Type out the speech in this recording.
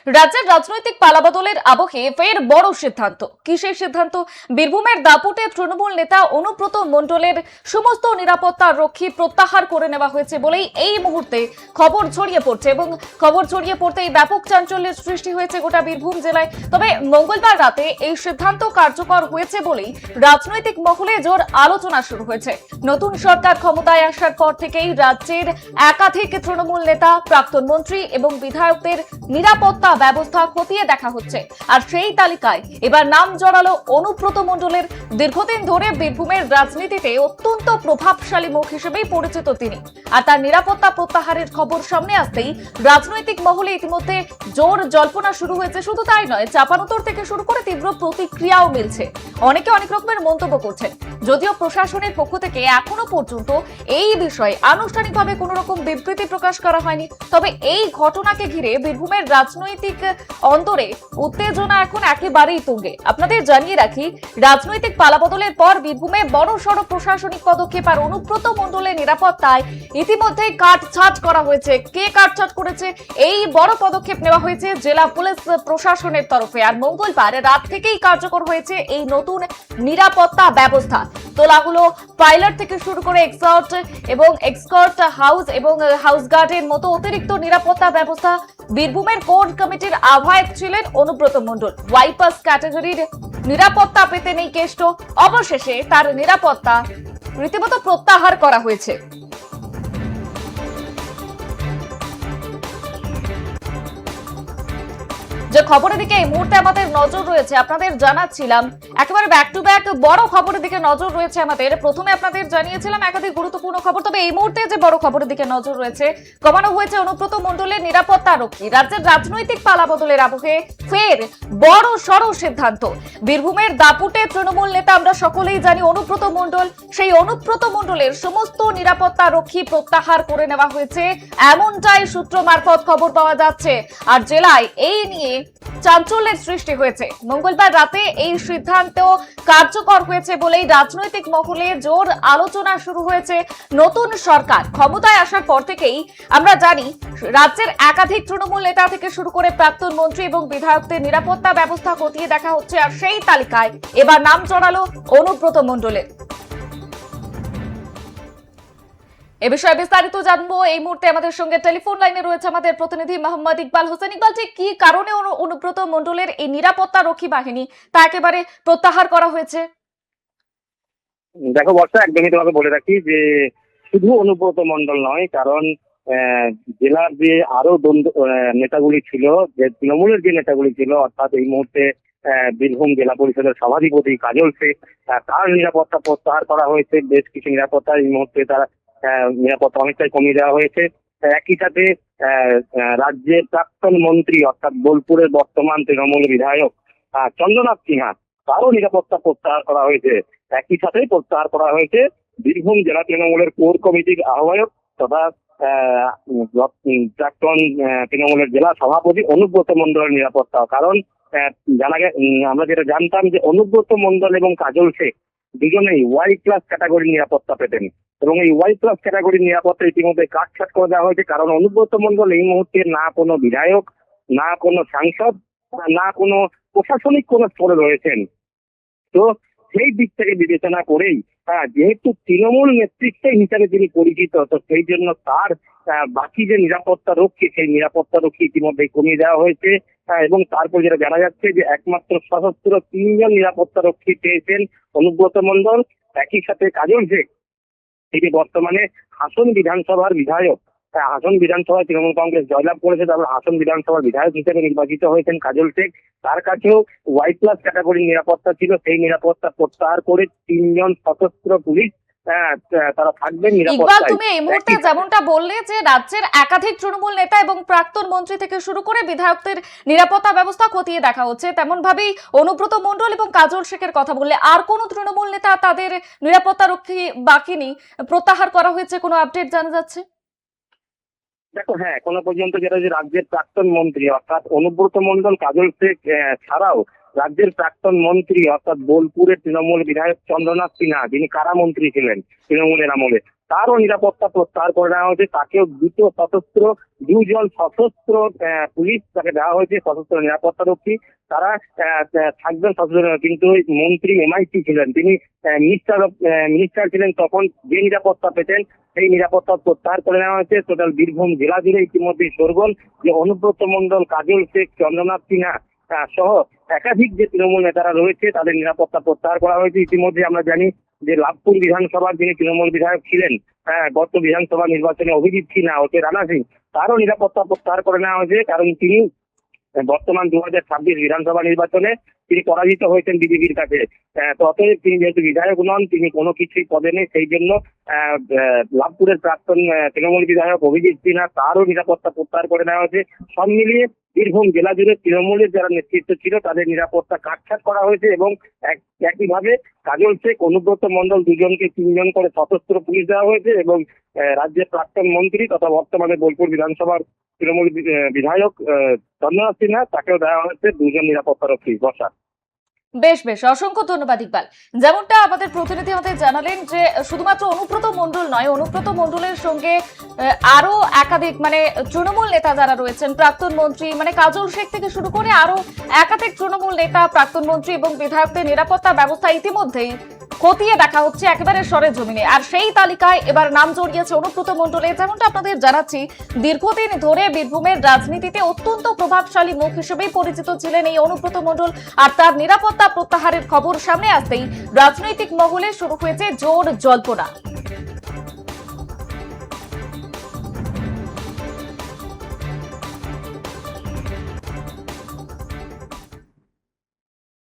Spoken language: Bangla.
রাজ্যের রাজনৈতিক পালাবদলের আবহে ফের বড় সিদ্ধান্ত। কি সেই সিদ্ধান্ত? বীরভূমের দাপুটে তৃণমূল নেতা অনুব্রত মণ্ডলের সমস্ত নিরাপত্তা রক্ষী প্রত্যাহার করে নেওয়া হয়েছে বলেই এই মুহূর্তে খবর ছড়িয়ে পড়ছে এবং খবর ছড়িয়ে পড়তেই ব্যাপক চাঞ্চল্যের সৃষ্টি হয়েছে গোটা বীরভূম জেলায়। তবে মঙ্গলবার রাতে এই সিদ্ধান্ত কার্যকর হয়েছে বলেই রাজনৈতিক মহলে জোর আলোচনা শুরু হয়েছে। নতুন সরকার ক্ষমতায় আসার পর থেকেই রাজ্যের একাধিক তৃণমূল নেতা, প্রাক্তন মন্ত্রী এবং বিধায়কদের নিরাপত্তা ব্যবস্থা খতিয়ে দেখা হচ্ছে। আর সেই তালিকায় এবার নাম জড়ালো অনুব্রত মণ্ডলের। দীর্ঘদিন ধরে বীরভূমের রাজনীতিতে অত্যন্ত প্রভাবশালী মুখ হিসেবেই পরিচিত তিনি। আর তার নিরাপত্তা প্রত্যাহারের খবর সামনে আসতেই রাজনৈতিক মহলে ইতিমধ্যে জোর জল্পনা শুরু হয়েছে। শুধু তাই নয়, চাপানোতর থেকে শুরু করে তীব্র প্রতিক্রিয়াও মিলছে। অনেকে অনেক রকমের মন্তব্য করছেন। যদিও প্রশাসনের পক্ষ থেকে এখনো পর্যন্ত এই বিষয়ে আনুষ্ঠানিকভাবে কোনো রকম বিবৃতি প্রকাশ করা হয়নি। তবে এই ঘটনাকে ঘিরে বীরভূমের রাজনৈতিক অন্তরে উত্তেজনা এখন একেবারেই তুঙ্গে। আপনাদের জানিয়ে রাখি, রাজনৈতিক পালাবদলের পর বীরভূমে বড় সড় প্রশাসনিক পদক্ষেপ আর অনুব্রত মণ্ডলের নিরাপত্তায় ইতিমধ্যেই কাটছাঁট করা হয়েছে। কে কাটছাঁট করেছে? এই বড় পদক্ষেপ নেওয়া হয়েছে জেলা পুলিশ প্রশাসনের তরফে। আর মঙ্গলবার রাত থেকেই কার্যকর হয়েছে এই নতুন নিরাপত্তা ব্যবস্থা। তোলা হলো পাইলট থেকে শুরু করে এক্সর্ট এবং এক্সকর্ট হাউস এবং হাউস গার্ডের মতো অতিরিক্ত নিরাপত্তা ব্যবস্থা। বীরভূমের কোর কমিটির আহ্বায়ক ছিলেন অনুব্রত মণ্ডল। ওয়াইপাস ক্যাটাগরির নিরাপত্তা পেতে নেই কেষ্ট। অবশেষে তার নিরাপত্তা রীতিমতো প্রত্যাহার করা হয়েছে। যে খবরের দিকে এই মুহূর্তে আমাদের নজর রয়েছে, আপনাদের জানাচ্ছিলাম একেবারে ব্যাক টু ব্যাক বড় খবরের দিকে নজর রয়েছে আমাদের। প্রথমে আপনাদের জানিয়েছিলাম একাধিক গুরুত্বপূর্ণ খবর, তবে এই মুহূর্তে যে বড় খবরের দিকে নজর রয়েছে, কমানো হয়েছে অনুব্রত মণ্ডলের নিরাপত্তা রক্ষী। রাজ্যের রাজনৈতিক পালাবদলের আবহে ফের বড় সড় সিদ্ধান্ত। বীরভূমের দাপুটে তৃণমূল নেতা আমরা সকলেই জানি অনুব্রত মণ্ডল। সেই অনুব্রত মণ্ডলের সমস্ত নিরাপত্তা রক্ষী প্রত্যাহার করে নেওয়া হয়েছে, এমনটাই সূত্র মারফত খবর পাওয়া যাচ্ছে। আর জেলায় এই নিয়ে চাঞ্চল্যের সৃষ্টি হয়েছে। মঙ্গলবার রাতে এই সিদ্ধান্ত কার্যকর হয়েছে বলেই রাজনৈতিক মহলে জোর আলোচনা শুরু হয়েছে। নতুন সরকার ক্ষমতায় আসার পর থেকেই আমরা জানি রাজ্যের একাধিক তৃণমূল নেতা থেকে শুরু করে প্রাক্তন মন্ত্রী এবং বিধায়কদের নিরাপত্তা ব্যবস্থা খতিয়ে দেখা হচ্ছে। আর সেই তালিকায় এবার নাম জড়ালো অনুব্রত মণ্ডলের। এ বিষয়ে বিস্তারিত জানবো। এই মুহূর্তে আমাদের সঙ্গে টেলিফোন লাইনে রয়েছে আমাদের প্রতিনিধি মোহাম্মদ ইকবাল হোসেন। ইকবাল, ঠিক কি কারণে অনুব্রত মণ্ডলের এই নিরাপত্তা রক্ষী বাহিনী তা একেবারে প্রত্যাহার করা হয়েছে? দেখো বর্ষা, একদমই তোমাকে বলে রাখি যে শুধু অনুব্রত মণ্ডল নয়, কারণ জেলার যে আরো নেতাগুলি ছিল, যে তৃণমূলের যে নেতাগুলি ছিল, অর্থাৎ এই মুহূর্তে বীরভূম জেলা পরিষদের সভাধিপতি কাজল শেখ, তার নিরাপত্তা প্রত্যাহার করা হয়েছে। বেশ কিছু নিরাপত্তা এই মুহূর্তে তার নিরাপত্তা অনেকটাই কমিয়ে দেওয়া হয়েছে। একই সাথে রাজ্যের প্রাক্তন মন্ত্রী অর্থাৎ বোলপুরের বর্তমান তৃণমূল বিধায়ক চন্দ্রনাথ সিনহা, তারও নিরাপত্তা প্রত্যাহার করা হয়েছে। একই সাথে প্রত্যাহার করা হয়েছে বীরভূম জেলা তৃণমূলের কোর কমিটির আহ্বায়ক তথা প্রাক্তন তৃণমূলের জেলা সভাপতি অনুব্রত মণ্ডলের নিরাপত্তা। কারণ আমরা যেটা জানতাম যে অনুব্রত মণ্ডল এবং কাজল শেখ দুজনেই ওয়াই প্লাস ক্যাটাগরির নিরাপত্তা পেতেন, এবং এই ওয়াই প্লাস ক্যাটাগরির নিরাপত্তা ইতিমধ্যে কাটছাট করে দেওয়া হয়েছে। কারণ অনুব্রত মণ্ডল এই মুহূর্তে না কোনো বিধায়ক, না কোনো সাংসদ, না কোনো প্রশাসনিক কোনো স্তরে রয়েছেন। তো সেই দিক থেকে বিবেচনা করেই যেহেতু তৃণমূল নেতৃত্ব হিসাবে তিনি পরিচিত, তো সেই জন্য তার বাকি যে নিরাপত্তা রক্ষী, সেই নিরাপত্তা রক্ষী ইতিমধ্যে কমিয়ে দেওয়া হয়েছে। এবং তারপর যেটা জানা যাচ্ছে যে একমাত্র সশস্ত্র 3 জন নিরাপত্তা রক্ষী পেয়েছেন অনুব্রত মণ্ডল। একই সাথে কাজল শেখ, তিনি বর্তমানে হাসন বিধানসভার বিধায়ক। হাসন বিধানসভায় তৃণমূল কংগ্রেস জয়লাভ করেছে, তারপর হাসন বিধানসভার বিধায়ক হিসেবে নির্বাচিত হয়েছেন কাজল শেখ। তার কাছেও ওয়াই প্লাস ক্যাটাগরির নিরাপত্তা ছিল, সেই নিরাপত্তা প্রত্যাহার করে 3 জন সশস্ত্র পুলিশ তারা থাকবেন নিরাপত্তায়। তুমি এই মুহূর্তে যেমনটা বললে যে রাজ্যের একাধিক তৃণমূল নেতা এবং প্রাক্তন মন্ত্রী থেকে শুরু করে বিধায়কদের নিরাপত্তা ব্যবস্থা খতিয়ে দেখা হচ্ছে, তেমন ভাবেই অনুব্রত মণ্ডল এবং কাজল শেখের কথা বললে আর কোন তৃণমূল নেতা তাদের নিরাপত্তা রক্ষী বাকিনি প্রত্যাহার করা হয়েছে, কোনো আপডেট জানা যাচ্ছে? দেখো, হ্যাঁ, এখনো পর্যন্ত যেটা যে রাজ্যের প্রাক্তন মন্ত্রী অর্থাৎ অনুব্রত মণ্ডল, কাজল শেখ ছাড়াও রাজ্যের প্রাক্তন মন্ত্রী অর্থাৎ বোলপুরের তৃণমূল বিধায়ক চন্দ্রনাথ সিনহা, যিনি কারামন্ত্রী ছিলেন তৃণমূলের আমলে, তারও নিরাপত্তা প্রত্যাহার করে নেওয়া হয়েছে। তাকেও দুজন সশস্ত্র পুলিশ তাকে দেওয়া হয়েছে, সশস্ত্র নিরাপত্তা রক্ষী। তারা থাকবেন সশস্ত্র, কিন্তু ওই মন্ত্রী এমআইসি ছিলেন, তিনি মিনিস্টার ছিলেন, তখন যে নিরাপত্তা পেতেন সেই নিরাপত্তা প্রত্যাহার করে নেওয়া হয়েছে। টোটাল বীরভূম জেলা জুড়ে ইতিমধ্যে শোরগোল যে অনুব্রত মণ্ডল, কাজল শেখ, চন্দ্রনাথ সিনহা সহ একাধিক যে তৃণমূল নেতারা রয়েছে তাদের নিরাপত্তা প্রত্যাহার করা হয়েছে। ইতিমধ্যে আমরা জানি যে লাভপুর বিধানসভার যিনি তৃণমূল বিধায়ক ছিলেন গত বিধানসভা নির্বাচনে অভিজিৎ সিনহা ওকে রানা সিং, তারও নিরাপত্তা প্রত্যাহার করে নেওয়া হয়েছে, কারণ তিনি বর্তমান 2026 বিধানসভা নির্বাচনে তিনি পরাজিত হয়েছেন বিজেপির কাছে। তো অতএব তিনি যেহেতু বিধায়ক নন, তিনি কোনো কিছুই পদে নেই, সেই জন্য লাভপুরের প্রাক্তন তৃণমূল বিধায়ক অভিজিৎ সিনহা তারও নিরাপত্তা প্রত্যাহার করে নেওয়া হয়েছে। সব মিলিয়ে বীরভূম জেলা জুড়ে তৃণমূলের যারা নেতৃত্ব ছিল তাদের নিরাপত্তা কাটছাট করা হয়েছে এবং একইভাবে কাজল শেখ, অনুব্রত মণ্ডল দুজনকে 3জন করে সশস্ত্র পুলিশ দেওয়া হয়েছে এবং রাজ্যের প্রাক্তন মন্ত্রী তথা বর্তমানে বোলপুর বিধানসভার তৃণমূল বিধায়ক চন্দ্রনাথ সিনহা, তাকেও দেওয়া হয়েছে 2জন নিরাপত্তা রক্ষী বসা। বেশ বেশ, অসংখ্য ধন্যবাদ ইকবাল। যেমনটা আমাদের প্রতিনিধি আমাদের জানালেন যে শুধুমাত্র অনুব্রত মণ্ডল নয়, অনুব্রত মণ্ডলের সঙ্গে আরো একাধিক তৃণমূল নেতা যারা রয়েছেন, প্রাক্তন মন্ত্রী কাজল শেখ থেকে শুরু করে আরো একাধিক তৃণমূল নেতা, প্রাক্তন মন্ত্রী এবং বিধায়কদের নিরাপত্তা ব্যবস্থা ইতিমধ্যেই খতিয়ে দেখা হচ্ছে একেবারে সরেজমিনে। আর সেই তালিকায় এবার নাম জড়িয়েছে অনুব্রত মণ্ডলের। যেমনটা আপনাদের জানাচ্ছি, দীর্ঘদিন ধরে বীরভূমের রাজনীতিতে অত্যন্ত প্রভাবশালী মুখ হিসেবেই পরিচিত ছিলেন এই অনুব্রত মণ্ডল। আর তার নিরাপত্তা প্রত্যাহারের খবর সামনে আসতেই রাজনৈতিক মহলে শুরু হয়েছে জোর জল্পনা।